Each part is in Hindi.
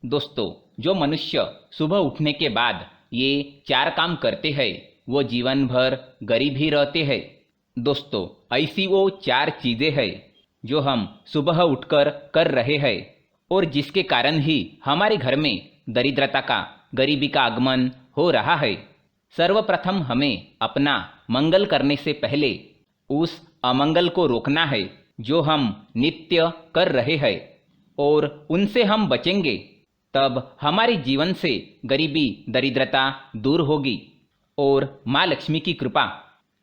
दोस्तों, जो मनुष्य सुबह उठने के बाद ये 4 काम करते हैं वो जीवन भर गरीब ही रहते हैं। दोस्तों, ऐसी वो 4 चीज़ें हैं जो हम सुबह उठकर कर रहे हैं और जिसके कारण ही हमारे घर में दरिद्रता का, गरीबी का आगमन हो रहा है। सर्वप्रथम हमें अपना मंगल करने से पहले उस अमंगल को रोकना है जो हम नित्य कर रहे हैं, और उनसे हम बचेंगे तब हमारे जीवन से गरीबी, दरिद्रता दूर होगी और माँ लक्ष्मी की कृपा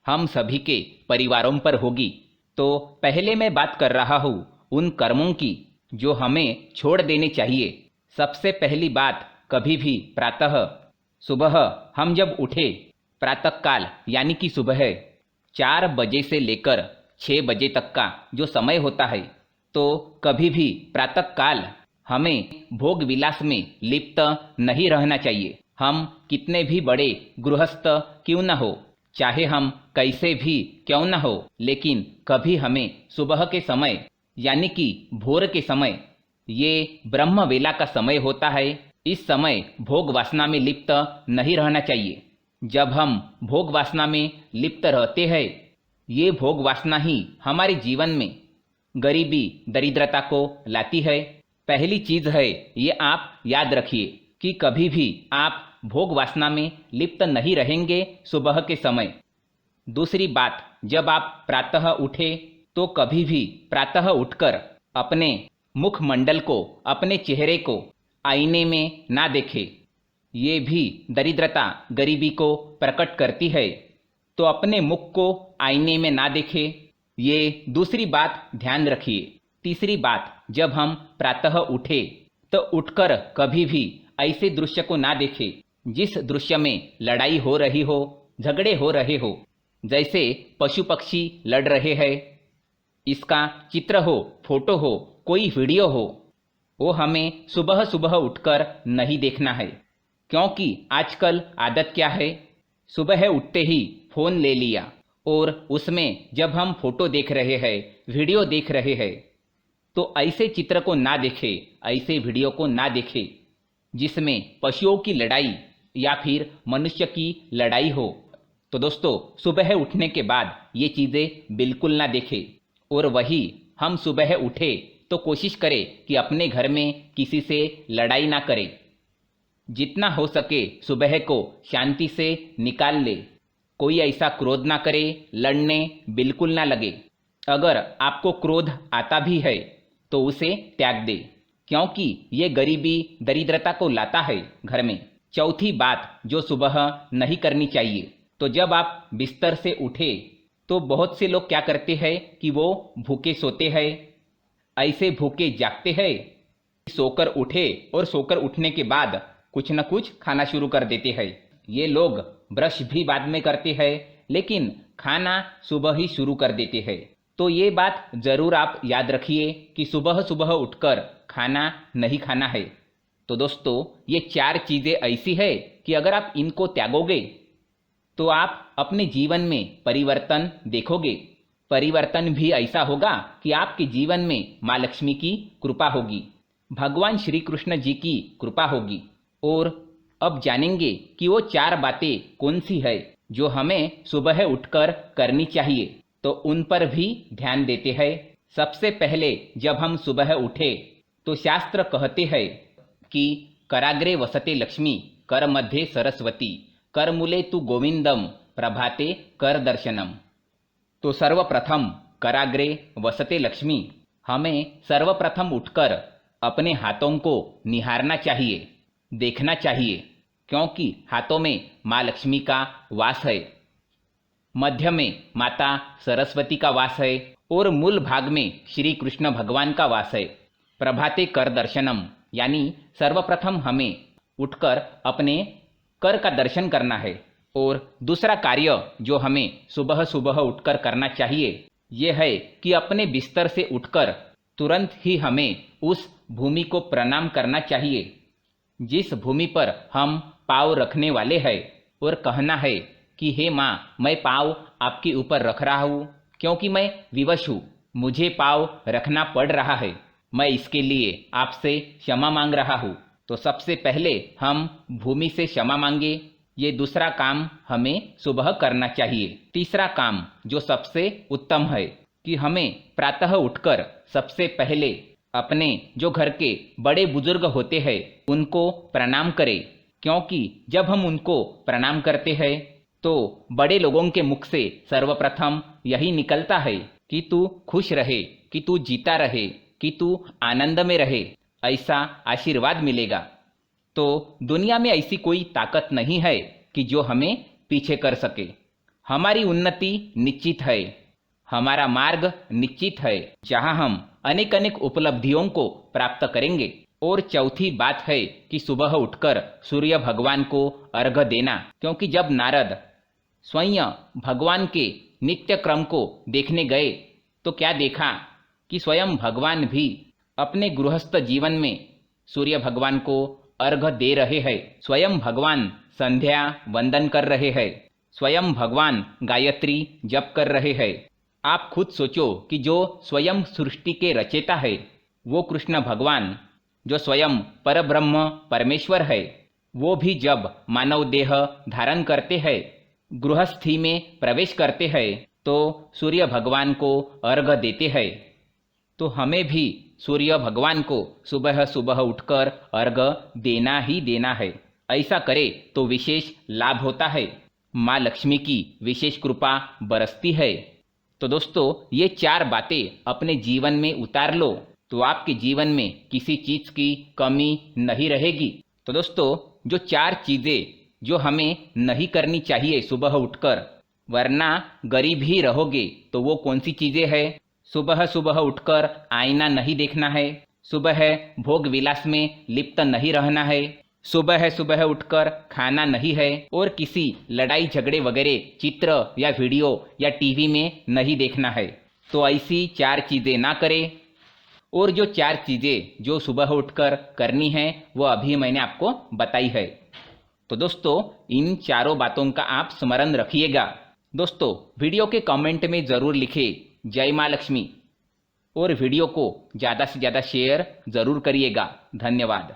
हम सभी के परिवारों पर होगी। तो पहले मैं बात कर रहा हूँ उन कर्मों की जो हमें छोड़ देने चाहिए। सबसे पहली बात, कभी भी प्रातः सुबह हम जब उठे, प्रातःकाल यानी कि सुबह 4 बजे से लेकर 6 बजे तक का जो समय होता है, तो कभी भी प्रातःकाल हमें भोग विलास में लिप्त नहीं रहना चाहिए। हम कितने भी बड़े गृहस्थ क्यों न हो, चाहे हम कैसे भी क्यों न हो, लेकिन कभी हमें सुबह के समय यानी कि भोर के समय, ये ब्रह्म वेला का समय होता है, इस समय भोग वासना में लिप्त नहीं रहना चाहिए। जब हम भोग वासना में लिप्त रहते हैं, ये भोग वासना ही हमारे जीवन में गरीबी, दरिद्रता को लाती है। पहली चीज है, ये आप याद रखिए कि कभी भी आप भोग वासना में लिप्त नहीं रहेंगे सुबह के समय। दूसरी बात, जब आप प्रातः उठे तो कभी भी प्रातः उठकर अपने मुखमंडल को, अपने चेहरे को आईने में ना देखें। ये भी दरिद्रता, गरीबी को प्रकट करती है, तो अपने मुख को आईने में ना देखें। ये दूसरी बात ध्यान रखिए। तीसरी बात, जब हम प्रातः उठे तो उठकर कभी भी ऐसे दृश्य को ना देखें जिस दृश्य में लड़ाई हो रही हो, झगड़े हो रहे हो, जैसे पशु पक्षी लड़ रहे हैं, इसका चित्र हो, फोटो हो, कोई वीडियो हो, वो हमें सुबह सुबह उठकर नहीं देखना है। क्योंकि आजकल आदत क्या है, सुबह उठते ही फोन ले लिया और उसमें जब हम फोटो देख रहे हैं, वीडियो देख रहे हैं, तो ऐसे चित्र को ना देखें, ऐसे वीडियो को ना देखें जिसमें पशुओं की लड़ाई या फिर मनुष्य की लड़ाई हो। तो दोस्तों, सुबह उठने के बाद ये चीज़ें बिल्कुल ना देखें। और वही हम सुबह उठे तो कोशिश करें कि अपने घर में किसी से लड़ाई ना करें। जितना हो सके सुबह को शांति से निकाल ले। कोई ऐसा क्रोध ना करे, लड़ने बिल्कुल ना लगे। अगर आपको क्रोध आता भी है तो उसे त्याग दे, क्योंकि ये गरीबी, दरिद्रता को लाता है घर में। चौथी बात जो सुबह नहीं करनी चाहिए, तो जब आप बिस्तर से उठे तो बहुत से लोग क्या करते हैं कि वो भूखे सोते हैं, ऐसे भूखे जागते हैं, सोकर उठे और सोकर उठने के बाद कुछ न कुछ खाना शुरू कर देते हैं। ये लोग ब्रश भी बाद में करते हैं, लेकिन खाना सुबह ही शुरू कर देते हैं। तो ये बात ज़रूर आप याद रखिए कि सुबह सुबह उठकर खाना नहीं खाना है। तो दोस्तों, ये 4 चीज़ें ऐसी है कि अगर आप इनको त्यागोगे तो आप अपने जीवन में परिवर्तन देखोगे। परिवर्तन भी ऐसा होगा कि आपके जीवन में माँ लक्ष्मी की कृपा होगी, भगवान श्री कृष्ण जी की कृपा होगी। और अब जानेंगे कि वो 4 बातें कौन सी है जो हमें सुबह उठकर करनी चाहिए, तो उन पर भी ध्यान देते हैं। सबसे पहले जब हम सुबह उठे तो शास्त्र कहते हैं कि कराग्रे वसते लक्ष्मी, कर मध्ये सरस्वती, कर मूले तु गोविंदम, प्रभाते कर दर्शनम। तो सर्वप्रथम कराग्रे वसते लक्ष्मी, हमें सर्वप्रथम उठकर अपने हाथों को निहारना चाहिए, देखना चाहिए, क्योंकि हाथों में माँ लक्ष्मी का वास है, मध्य में माता सरस्वती का वास है और मूल भाग में श्री कृष्ण भगवान का वास है। प्रभाते कर दर्शनम, यानी सर्वप्रथम हमें उठकर अपने कर का दर्शन करना है। और दूसरा कार्य जो हमें सुबह सुबह उठकर करना चाहिए, ये है कि अपने बिस्तर से उठकर तुरंत ही हमें उस भूमि को प्रणाम करना चाहिए जिस भूमि पर हम पाँव रखने वाले हैं, और कहना है कि हे माँ, मैं पाँव आपके ऊपर रख रहा हूँ क्योंकि मैं विवश हूँ, मुझे पाँव रखना पड़ रहा है, मैं इसके लिए आपसे क्षमा मांग रहा हूँ। तो सबसे पहले हम भूमि से क्षमा मांगे। ये दूसरा काम हमें सुबह करना चाहिए। तीसरा काम जो सबसे उत्तम है कि हमें प्रातः उठकर सबसे पहले अपने जो घर के बड़े बुजुर्ग होते हैं उनको प्रणाम करें, क्योंकि जब हम उनको प्रणाम करते हैं तो बड़े लोगों के मुख से सर्वप्रथम यही निकलता है कि तू खुश रहे, कि तू जीता रहे, कि तू आनंद में रहे, ऐसा आशीर्वाद मिलेगा। तो दुनिया में ऐसी कोई ताकत नहीं है कि जो हमें पीछे कर सके। हमारी उन्नति निश्चित है, हमारा मार्ग निश्चित है, जहां हम अनेक अनेक उपलब्धियों को प्राप्त करेंगे। और चौथी बात है कि सुबह उठकर सूर्य भगवान को अर्घ्य देना, क्योंकि जब नारद स्वयं भगवान के नित्य क्रम को देखने गए तो क्या देखा कि स्वयं भगवान भी अपने गृहस्थ जीवन में सूर्य भगवान को अर्घ्य दे रहे हैं। स्वयं भगवान संध्या वंदन कर रहे हैं, स्वयं भगवान गायत्री जप कर रहे हैं। आप खुद सोचो कि जो स्वयं सृष्टि के रचयिता है वो कृष्ण भगवान, जो स्वयं परब्रह्म परमेश्वर है, वो भी जब मानव देह धारण करते हैं, गृहस्थी में प्रवेश करते हैं, तो सूर्य भगवान को अर्घ्य देते हैं। तो हमें भी सूर्य भगवान को सुबह सुबह उठकर अर्घ्य देना ही देना है। ऐसा करे तो विशेष लाभ होता है, माँ लक्ष्मी की विशेष कृपा बरसती है। तो दोस्तों, ये 4 बातें अपने जीवन में उतार लो तो आपके जीवन में किसी चीज़ की कमी नहीं रहेगी। तो दोस्तों, जो 4 चीज़ें जो हमें नहीं करनी चाहिए सुबह उठकर, वरना गरीब ही रहोगे, तो वो कौन सी चीज़ें हैं? सुबह सुबह उठकर आईना नहीं देखना है, सुबह भोग विलास में लिप्त नहीं रहना है, सुबह उठकर खाना नहीं है, और किसी लड़ाई झगड़े वगैरह चित्र या वीडियो या टीवी में नहीं देखना है। तो ऐसी 4 चीज़ें ना करें। और जो 4 चीज़ें जो सुबह उठकर करनी है वो अभी मैंने आपको बताई है। तो दोस्तों, इन 4 बातों का आप स्मरण रखिएगा। दोस्तों, वीडियो के कमेंट में ज़रूर लिखें जय माँ लक्ष्मी, और वीडियो को ज़्यादा से ज़्यादा शेयर ज़रूर करिएगा। धन्यवाद।